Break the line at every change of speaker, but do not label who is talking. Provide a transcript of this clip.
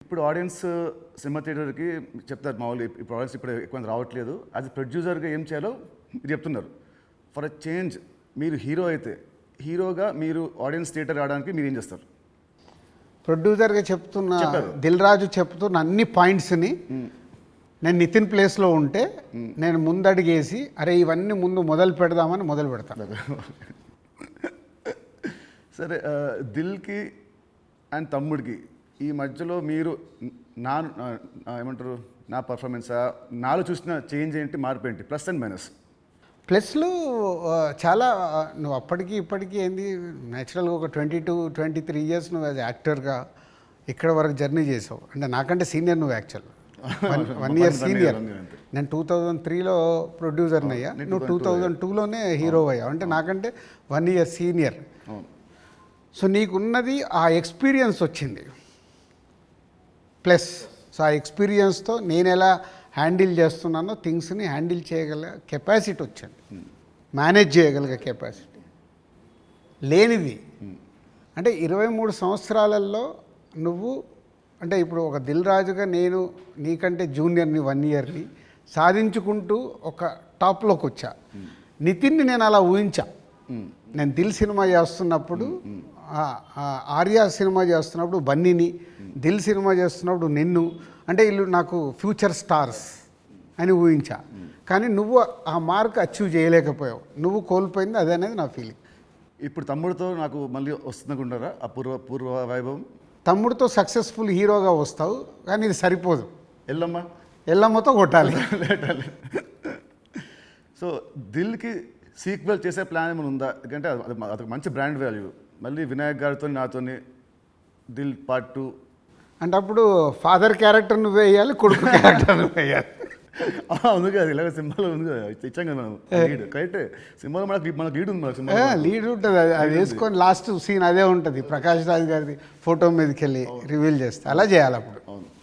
ఇప్పుడు audience cinema థియేటర్కి చెప్తారు మామూలు ఇప్పుడు ఆడియన్స్ ఇప్పుడు ఎక్కువ రావట్లేదు అది ప్రొడ్యూసర్గా ఏం చేయాలో మీరు చెప్తున్నారు. ఫర్ అ చేంజ్ మీరు హీరో అయితే హీరోగా మీరు ఆడియన్స్ థియేటర్ రావడానికి మీరు ఏం చేస్తారు?
ప్రొడ్యూసర్గా చెప్తున్న దిల్ రాజు చెప్తున్న అన్ని పాయింట్స్ని నేను నితిన్ ప్లేస్లో ఉంటే నేను ముందడిగేసి అరే ఇవన్నీ ముందు మొదలు పెడదామని మొదలు పెడతాను.
సరే, దిల్కి అండ్ తమ్ముడికి ఈ మధ్యలో మీరు నా ఏమంటారు నా పర్ఫార్మెన్సా నాలో చూసిన చేంజ్ ఏంటి, మార్పు ఏంటి, ప్లస్ అండ్ మైనస్?
ప్లస్లు చాలా నువ్వు అప్పటికి ఇప్పటికీ ఏంది న్యాచురల్గా ఒక 22-23 ఇయర్స్ నువ్వు యాజ్ యాక్టర్గా ఇక్కడ వరకు జర్నీ చేసావు. అంటే నాకంటే సీనియర్ నువ్వు యాక్చువల్ 1 ఇయర్ సీనియర్. నేను 2003లో ప్రొడ్యూసర్ని అయ్యా, నువ్వు 2002లోనే హీరో అయ్యావు. అంటే నాకంటే 1 ఇయర్ సీనియర్. సో నీకున్నది ఆ ఎక్స్పీరియన్స్ వచ్చింది ప్లస్. సో ఆ ఎక్స్పీరియన్స్తో నేను ఎలా హ్యాండిల్ చేస్తున్నానో థింగ్స్ని హ్యాండిల్ చేయగల కెపాసిటీ వచ్చింది, మేనేజ్ చేయగలిగే కెపాసిటీ లేనిది. అంటే 23 సంవత్సరాలలో నువ్వు అంటే ఇప్పుడు ఒక దిల్ రాజుగా నేను నీకంటే జూనియర్ని 1 ఇయర్ని సాధించుకుంటూ ఒక టాప్లోకి వచ్చా. నితిన్ని నేను అలా ఊహించా. నేను దిల్ సినిమా చేస్తున్నప్పుడు, ఆర్యా సినిమా చేస్తున్నప్పుడు బన్నీని, దిల్ సినిమా చేస్తున్నప్పుడు నిన్ను, అంటే వీళ్ళు నాకు ఫ్యూచర్ స్టార్స్ అని ఊహించా. కానీ నువ్వు ఆ మార్క్ అచీవ్ చేయలేకపోయావు, నువ్వు కోల్పోయింది అదే అనేది నా ఫీలింగ్.
ఇప్పుడు తమ్ముడితో నాకు మళ్ళీ వస్తుందనుకుంటారా ఆ పూర్వ వైభవం?
తమ్ముడితో సక్సెస్ఫుల్ హీరోగా వస్తావు, కానీ ఇది సరిపోదు. ఎల్లమ్మతో కొట్టాలి.
సో దిల్కి సీక్వెల్ చేసే ప్లాన్ ఏమైనా ఉందా? ఎందుకంటే అదొక మంచి బ్రాండ్ వాల్యూ. మళ్ళీ వినాయక్ గారితో నాతో దిల్ పార్ట్ 2
అంటే అప్పుడు ఫాదర్ క్యారెక్టర్ నువ్వు వేయాలి, కొడుకు క్యారెక్టర్ నువ్వు వేయాలి.
ఉంది కదా, ఇలాగ సినిమాలో ఉంది కదా, ఇచ్చాం కదా మనం లీడ్. కరెక్ట్, సినిమాలో మనకు లీడ్ ఉంది, సినిమా
లీడ్ ఉంటుంది. అది వేసుకొని లాస్ట్ సీన్ అదే ఉంటుంది, ప్రకాష్ రాజ్ గారిది ఫోటో మీదకి వెళ్ళి రివీల్ చేస్తే అలా చేయాలి అప్పుడు.